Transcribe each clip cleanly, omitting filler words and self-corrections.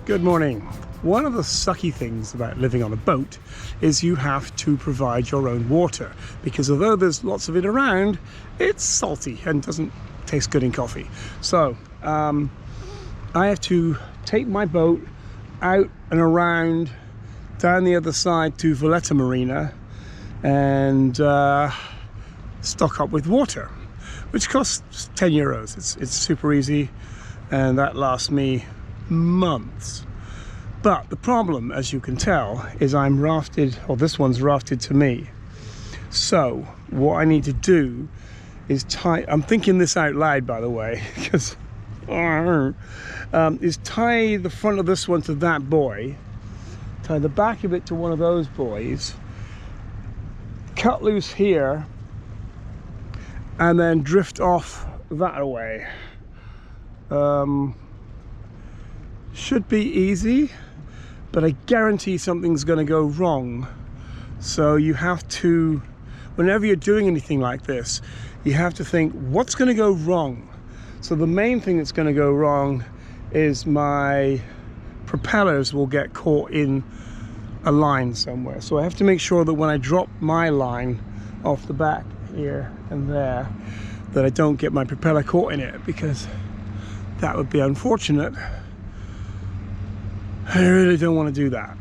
Good morning. One of the sucky things about living on a boat is you have to provide your own water, because although there's lots of it around, it's salty and doesn't taste good in coffee. So I have to take my boat out and around down the other side to Valletta Marina and stock up with water, which costs 10 euros. It's super easy, and that lasts me months. But the problem, as you can tell, is I'm rafted, or this one's rafted to me. So what I need to do is tie, I'm thinking this out loud, by the way, because is tie the front of this one to that buoy, tie the back of it to one of those buoys, cut loose here, and then drift off that away. Should be easy, but I guarantee something's going to go wrong. So you have to, whenever you're doing anything like this, you have to think, what's going to go wrong? So the main thing that's going to go wrong is my propellers will get caught in a line somewhere. So I have to make sure that when I drop my line off the back here and there, that I don't get my propeller caught in it, because that would be unfortunate. I really don't want to do that.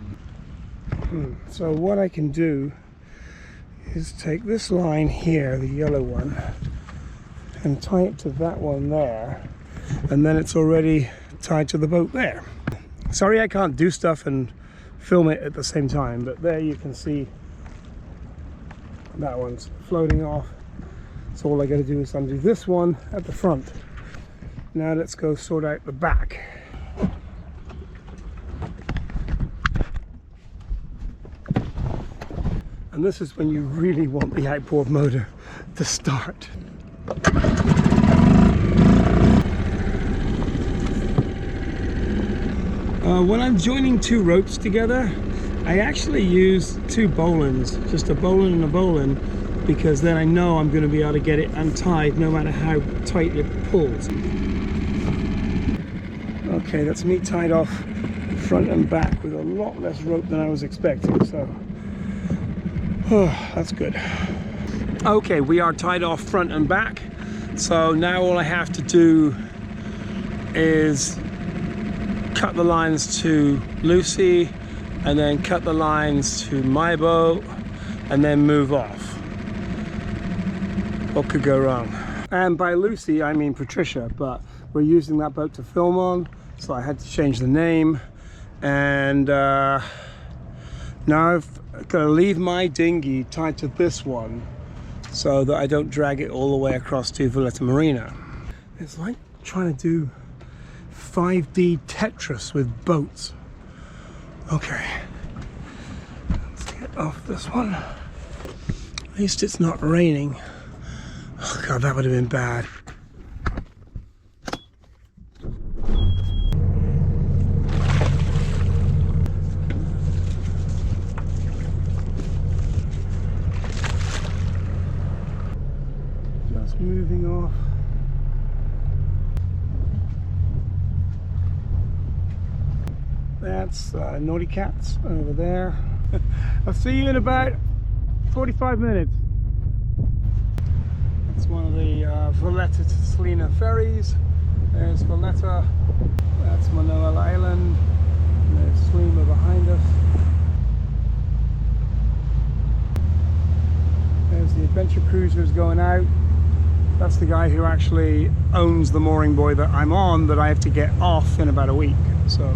So what I can do is take this line here, the yellow one, and tie it to that one there, and then it's already tied to the boat there. Sorry I can't do stuff and film it at the same time, but there you can see that one's floating off. So all I got to do is undo this one at the front. Now let's go sort out the back. And this is when you really want the outboard motor to start. When I'm joining two ropes together, I actually use two bowlines, just a bowline and a bowline, because then I know I'm going to be able to get it untied no matter how tight it pulls. Okay, that's me tied off front and back with a lot less rope than I was expecting, so that's good. Okay, we are tied off front and back, so now all I have to do is cut the lines to Lucy, and then cut the lines to my boat, and then move off. What could go wrong? And by Lucy I mean Patricia, but we're using that boat to film on, so I had to change the name. And now I've got to leave my dinghy tied to this one so that I don't drag it all the way across to Valletta Marina. It's like trying to do 5D Tetris with boats. Okay, let's get off this one. At least it's not raining. Oh god, that would have been bad. Just moving off. That's Naughty Cats over there. I'll see you in about 45 minutes. It's one of the Valletta to Salina ferries. There's Valletta, that's Manoel Island, and there's Salina behind us. There's the adventure cruisers going out. That's the guy who actually owns the mooring buoy that I'm on, that I have to get off in about a week. So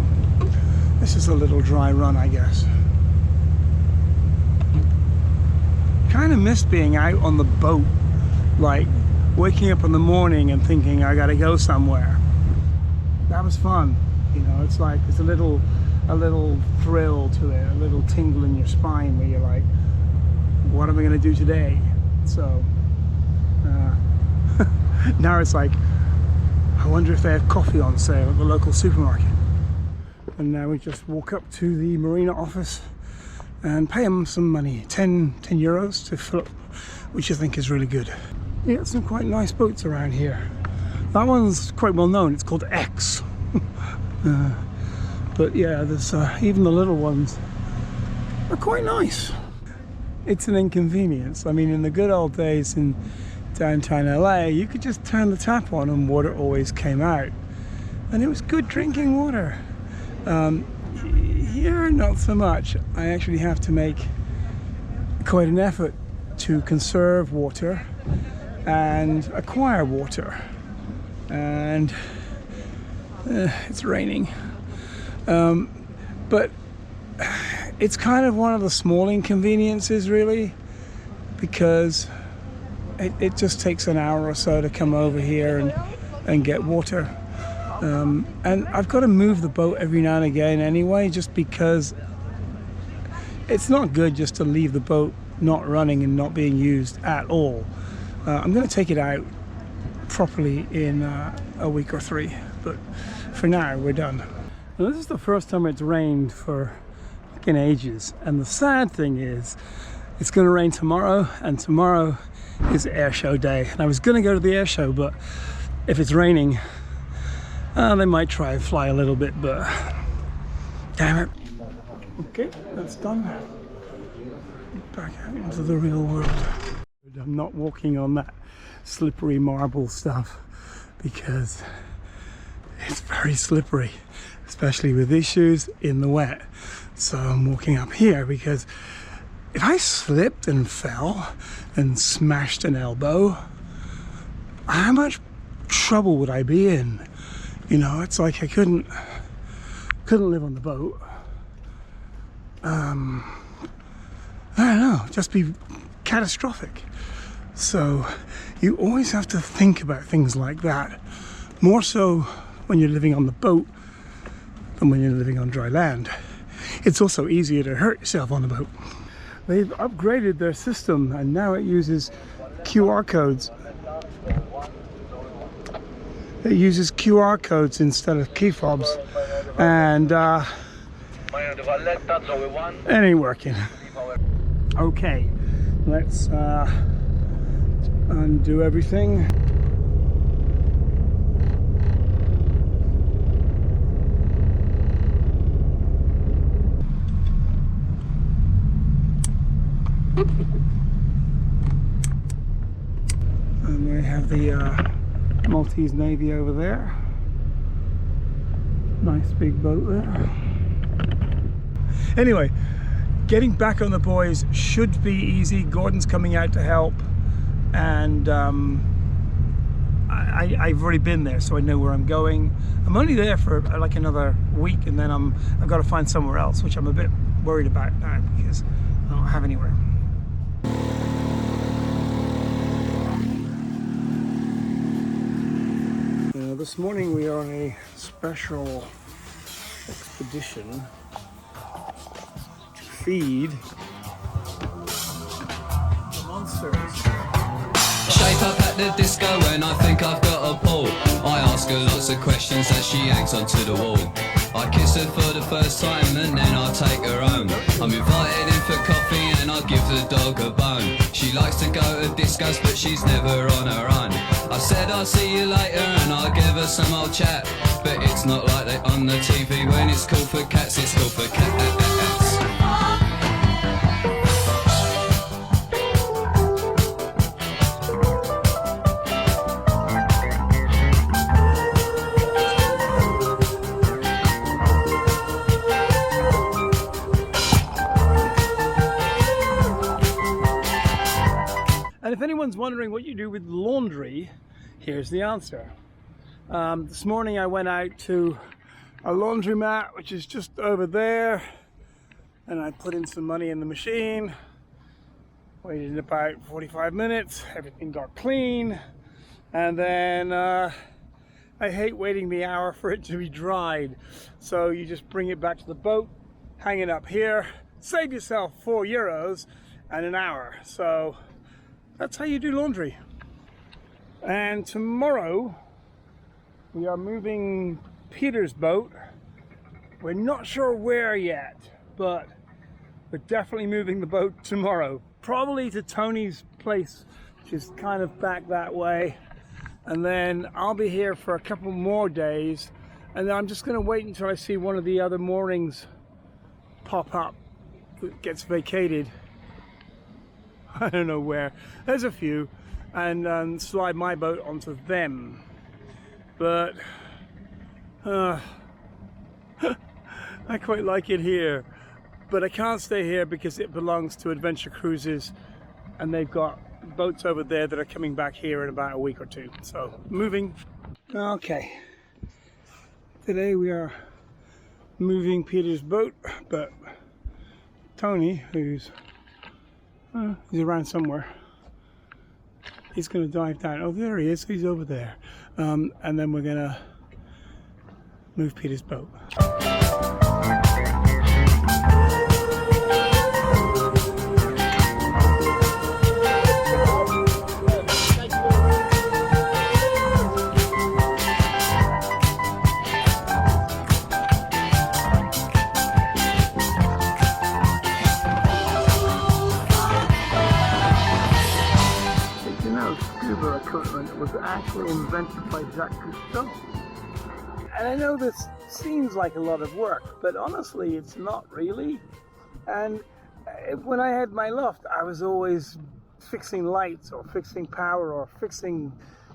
this is a little dry run, I guess. Kind of missed being out on the boat, like waking up in the morning and thinking I gotta go somewhere. That was fun, you know. It's like there's a little thrill to it, a little tingle in your spine where you're like, what am I gonna do today? So now it's like, I wonder if they have coffee on sale at the local supermarket. And now we just walk up to the marina office and pay them some money, 10 euros to fill up, which I think is really good. You got some quite nice boats around here. That one's quite well known, it's called X. But But yeah, there's even the little ones are quite nice. It's an inconvenience. I mean, in the good old days in downtown LA, you could just turn the tap on and water always came out, and it was good drinking water. Here, not so much. I actually have to make quite an effort to conserve water and acquire water, and it's raining, but it's kind of one of the small inconveniences, really, because it just takes an hour or so to come over here and get water. And I've got to move the boat every now and again anyway, just because it's not good just to leave the boat not running and not being used at all. I'm going to take it out properly in a week or 3, but for now we're done. Now, this is the first time it's rained for fucking ages, and the sad thing is it's going to rain tomorrow, and tomorrow is air show day, and I was going to go to the air show, but if it's raining, they might try and fly a little bit, but damn it. Okay, that's done. Back out into the real world. I'm not walking on that slippery marble stuff because it's very slippery, especially with these shoes in the wet. So I'm walking up here because if I slipped and fell and smashed an elbow, how much trouble would I be in? You know, it's like I couldn't live on the boat. I don't know, just be catastrophic. So you always have to think about things like that, more so when you're living on the boat than when you're living on dry land. It's also easier to hurt yourself on the boat. They've upgraded their system and now it uses QR codes. It uses QR codes instead of key fobs, and it ain't working. Okay, let's undo everything. And we have the Maltese Navy over there. Nice big boat there. Anyway, getting back on the buoys should be easy. Gordon's coming out to help, and I've already been there, so I know where I'm going. I'm only there for like another week, and then I've got to find somewhere else, which I'm a bit worried about now because I don't have anywhere. This morning we are on a special expedition to feed the monsters. Shape up at the disco when I think I've got a pull. I ask her lots of questions as she hangs onto the wall. I kiss her for the first time and then I take her home. I'm invited in for coffee and I give the dog a bone. She likes to go to discos but she's never on her own. I said I'll see you later and I'll give her some old chat, but it's not like they on the TV. When it's cool for cats, it's cool for cats. And if anyone's wondering what you do with laundry, here's the answer. This morning I went out to a laundromat, which is just over there, and I put in some money in the machine, waited about 45 minutes, everything got clean, and then I hate waiting the hour for it to be dried. So you just bring it back to the boat, hang it up here, save yourself €4 and an hour. So that's how you do laundry. And tomorrow we are moving Peter's boat. We're not sure where yet, but we're definitely moving the boat tomorrow. Probably to Tony's place, which is kind of back that way. And then I'll be here for a couple more days And I'm just going to wait until I see one of the other moorings pop up that gets vacated. I don't know where. There's a few, and slide my boat onto them. But I quite like it here. But I can't stay here because it belongs to Adventure Cruises, and they've got boats over there that are coming back here in about a week or two. So moving. Okay. Today we are moving Peter's boat, but Tony, who's he's around somewhere, he's going to dive down. Oh, there he is. He's over there. And then we're going to move Peter's boat. Scuba equipment was actually invented by Jacques Cousteau. And I know this seems like a lot of work, but honestly it's not really. And when I had my loft, I was always fixing lights or fixing power or fixing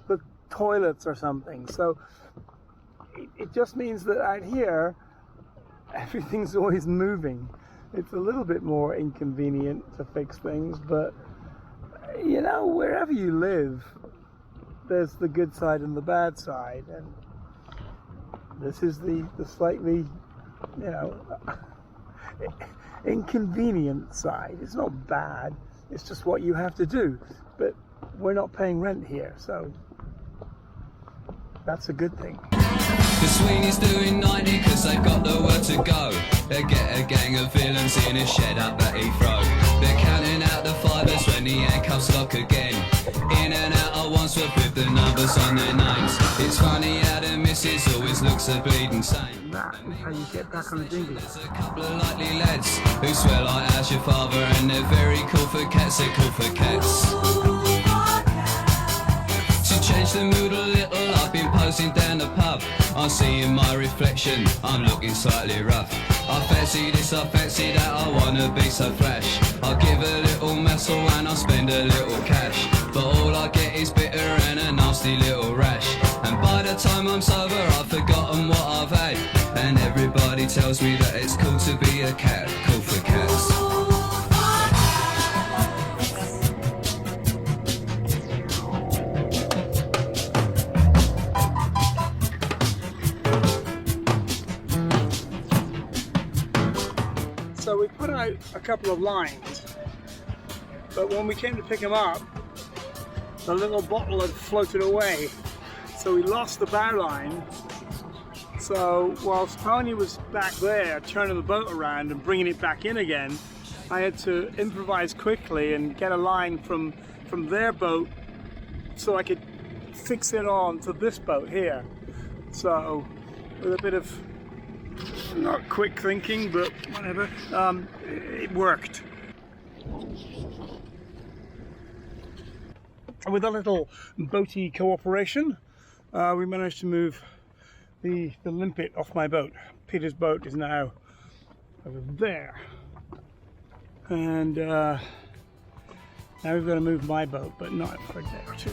the toilets or something. So it just means that out here everything's always moving. It's a little bit more inconvenient to fix things, but you know, wherever you live, there's the good side and the bad side, and this is the slightly, you know, inconvenient side. It's not bad, it's just what you have to do, but we're not paying rent here, so that's a good thing. The Sweeney's doing 90 cause they've got nowhere to go. They get a gang of villains in a shed up at Heathrow. They're counting out the fibres when the handcuffs lock again. In and out at Wandsworth with the numbers on their names. It's funny how the missus always looks a bleeding same. That is how you get back on the dinghy. There's a couple of likely lads who swear like as your father, and they're very cool for cats, they're cool for cats. To change the mood a little, I've been posing down the pub. I'm seeing my reflection, I'm looking slightly rough. I fancy this, I fancy that, I wanna be so flash. I'll give a little muscle and I'll spend a little cash. But all I get is bitter and a nasty little rash. And by the time I'm sober, I've forgotten what I've had. And everybody tells me that it's cool to be a cat, cool for cats. So we put out a couple of lines, but when we came to pick them up, the little bottle had floated away. So we lost the bow line. So whilst Tony was back there turning the boat around and bringing it back in again, I had to improvise quickly and get a line from their boat so I could fix it on to this boat here. So with a bit of not quick thinking, but whatever, it worked. With a little boaty cooperation, we managed to move the limpet off my boat. Peter's boat is now over there, and now we've got to move my boat, but not for a day or two.